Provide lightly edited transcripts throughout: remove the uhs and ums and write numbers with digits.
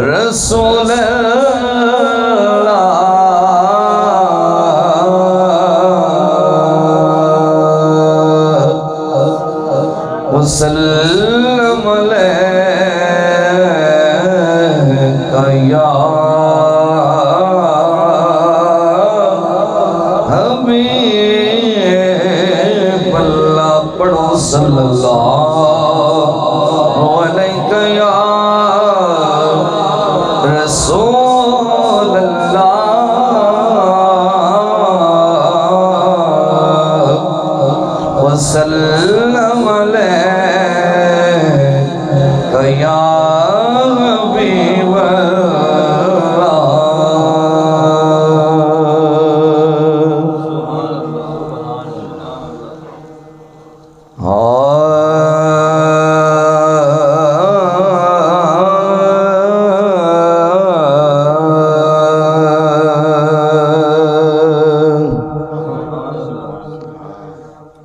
रसूल वसल्लम अलैका या हबीब अल्लाह। पढ़ो सल्लल्लाहु अलैका या रसूल अल्लाह वसल्लम अलैका या हबीब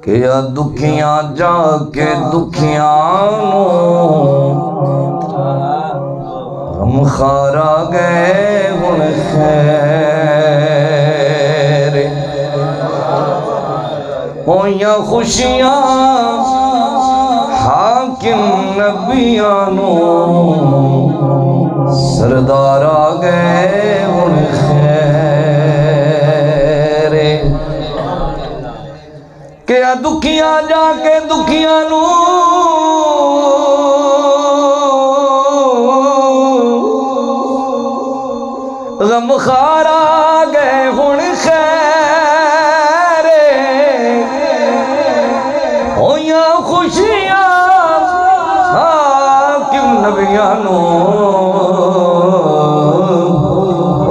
क्या दुखियां जाके दुखियां हम खारा गए हुण खैर होइयां खुशियां हाकिम नबियां सरदार आ गए हुण खैर। क्या दुखियां जाके दुखियां नू गम खारा गए हुण खैर होइयां खुशियां हाकिम नबियां नू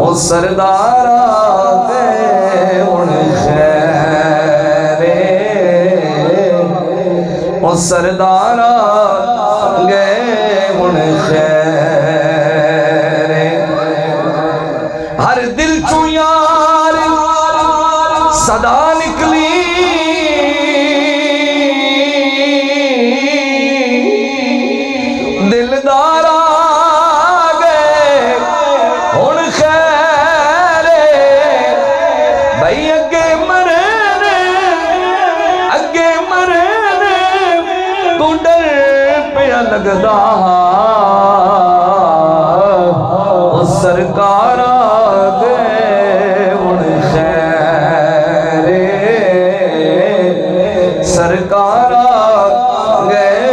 ओ सरदार आ गए हुण सरदार गए हुण खैर। हर दिल चू यार सदा निकली दिलदार गए हुण खैर। भाई अगे मरने अगे मरने तू डर पिया लगदा ओ सरकार गए हुण खैर सरकार गए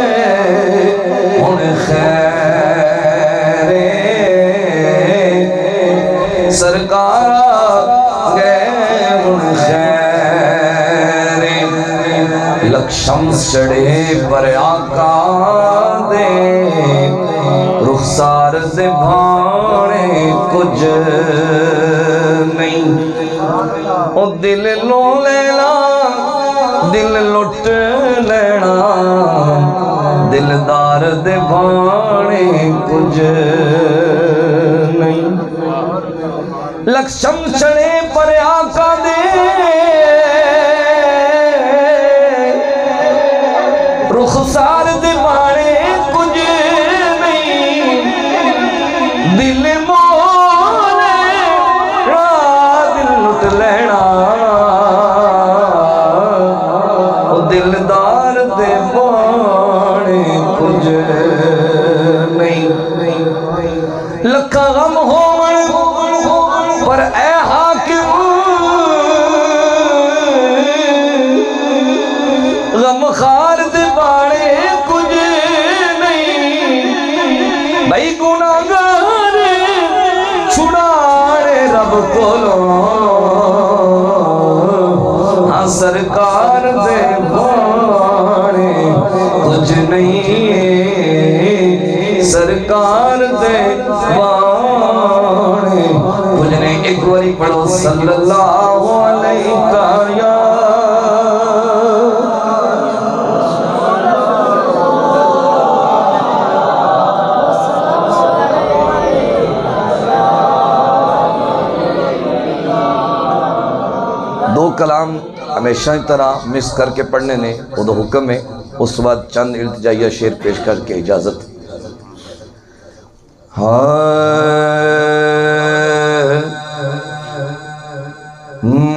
हुण खैर सरकार गए हुण खैर। लक्षम चढ़े पर आका दे रुखसार से भाने कुछ नहीं ओ दिल लो लेना दिल लुट लेना दिलदार दे भाने कुछ नहीं। लक्षम चढ़े पर आका दे रुखसार दीवाने कुछ नहीं दिल मोले दिल लुट लेना ओ दिलदार दे बाने कुछ नहीं। लखा गम होवन पर ऐ हाकिम गम खार दीवाने कुछ नहीं। भाई गुनाहगार छुड़ाने रब कोलो हाँ सरकार दे बाने कुछ नहीं सरकार दे बाने कुछ नहीं। एक बारी पढ़ो सल्लल्लाहु अलैका या दो कलाम हमेशा ही तरह मिस करके पढ़ने ने उदो हुक्म है। उस बाद चंद इल्तिजाइया शेर पेश करके इजाज़त। हाँ,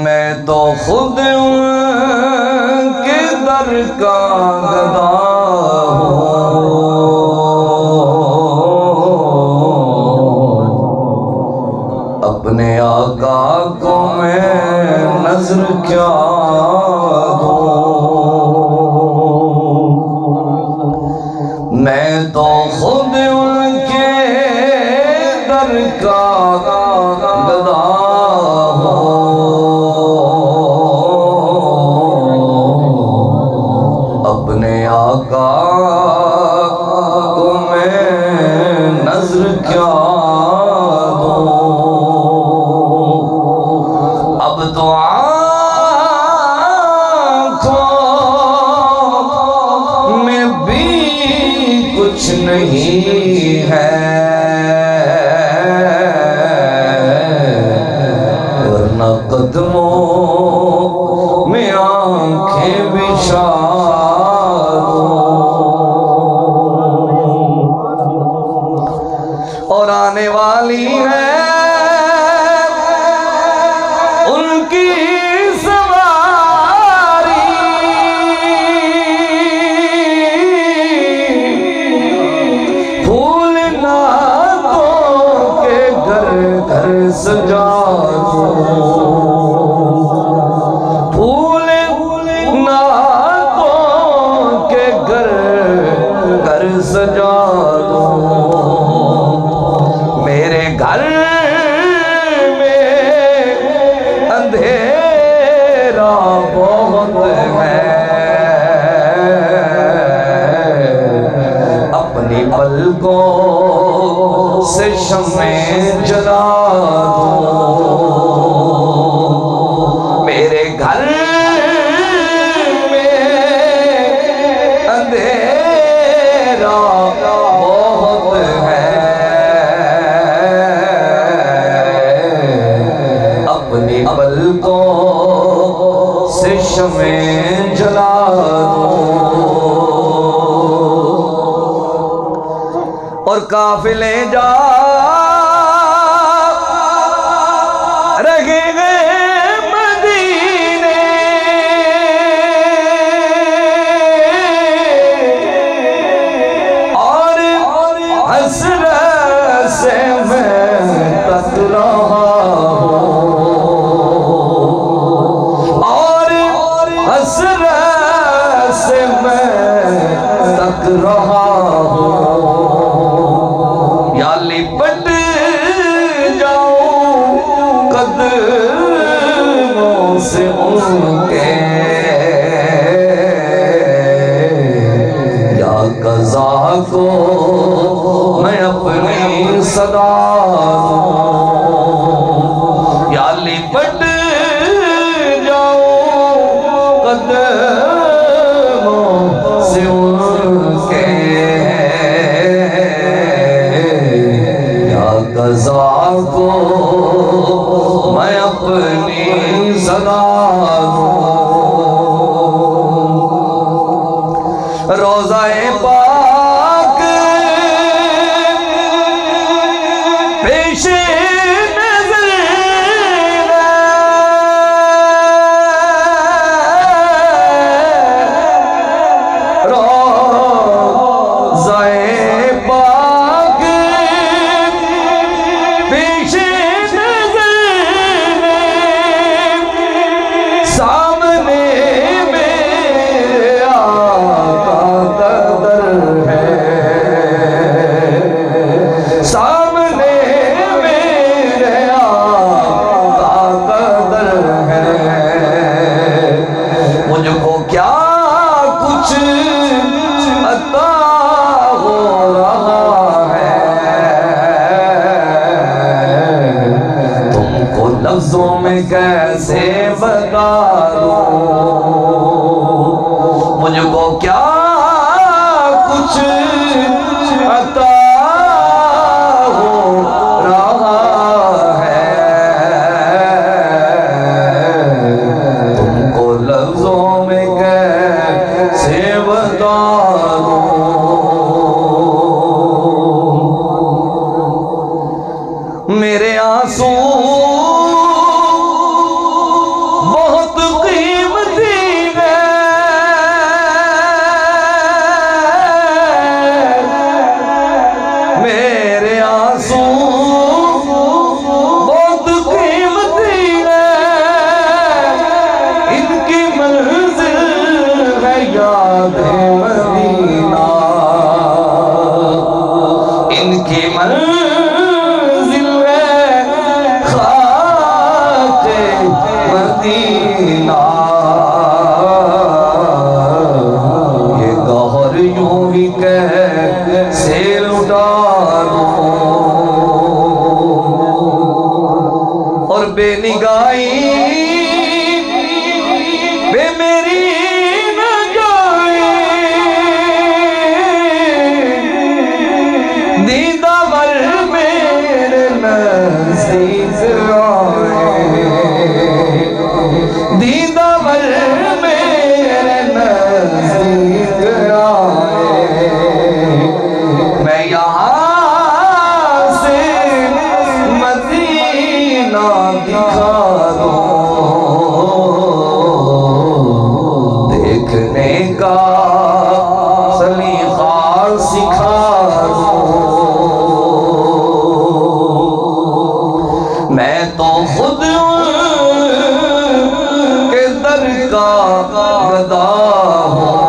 मैं तो खुद उनके दर का गदा हूँ, अपने आका को मैं नजर क्या दूँ। मैं तो खुद उनके दर का गदा हूँ, अपने आका को मैं नजर क्या दूँ। अब तो आँखों में भी कुछ नहीं है, वरना कदमों में आँखें बिछा और आने वाली है उनकी सवारी। फूल नातों के घर घर सजा दूं, फूल नातों के घर घर सजा दूं। मेरे घर में अंधेरा बहुत है, अपनी पलकों से शम्में जला दूं। मेरे घर में अंधेरा बहुत है, अपनी पलकों से शम्में जला दूं। और काफिले जा रहे हैं मदीने, और हसरत से मैं तक रहा हूँ, और हसरत से मैं तक रहा हूँ। या लिपट जाऊं कदमों से उनके, या कज़ा को मैं अपनी सदा दूं। या लिपट जाऊं कदमों से उनके, कज़ा को मैं अपनी सदा दूं। रोज़ाए पाक पेशे नज़र रोज़ाए पाक पेशे नज़र सामने मेरे आका कदर है, सामने मेरे आका कदर है। मुझको क्या कुछ अता हो रहा है, तुमको लफ्जों में कैसे बता दूं। मुझको क्या कुछ अता हो रहा है, तुमको बता दूं। मेरे आंसू बहुत कीमती है, मेरे आंसू बहुत कीमती है, इनकी मंजिल है याद मदीना, इनकी मंजिल है खाके मदीना। ये गौहर यूं ही कैसे लुटा दूं, और बेनिगाही बे मेरी न जाए, दीदावर मेरे नज़दीक आए, दीदावर मेरे नज़दीक आए। मैं यहाँ से मदीना दिखा दूं, देखने का सलीका सिखा दूं। मैं तो खुद के दर का गदा हूँ,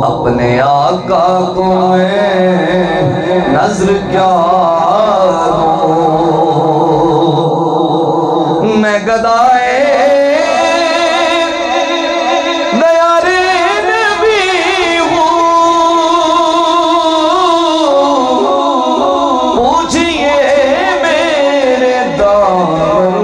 अपने आका को मैं नजर क्या दूं। मैं गदाए दयारे नबी हूँ, पूछिए मेरे दामन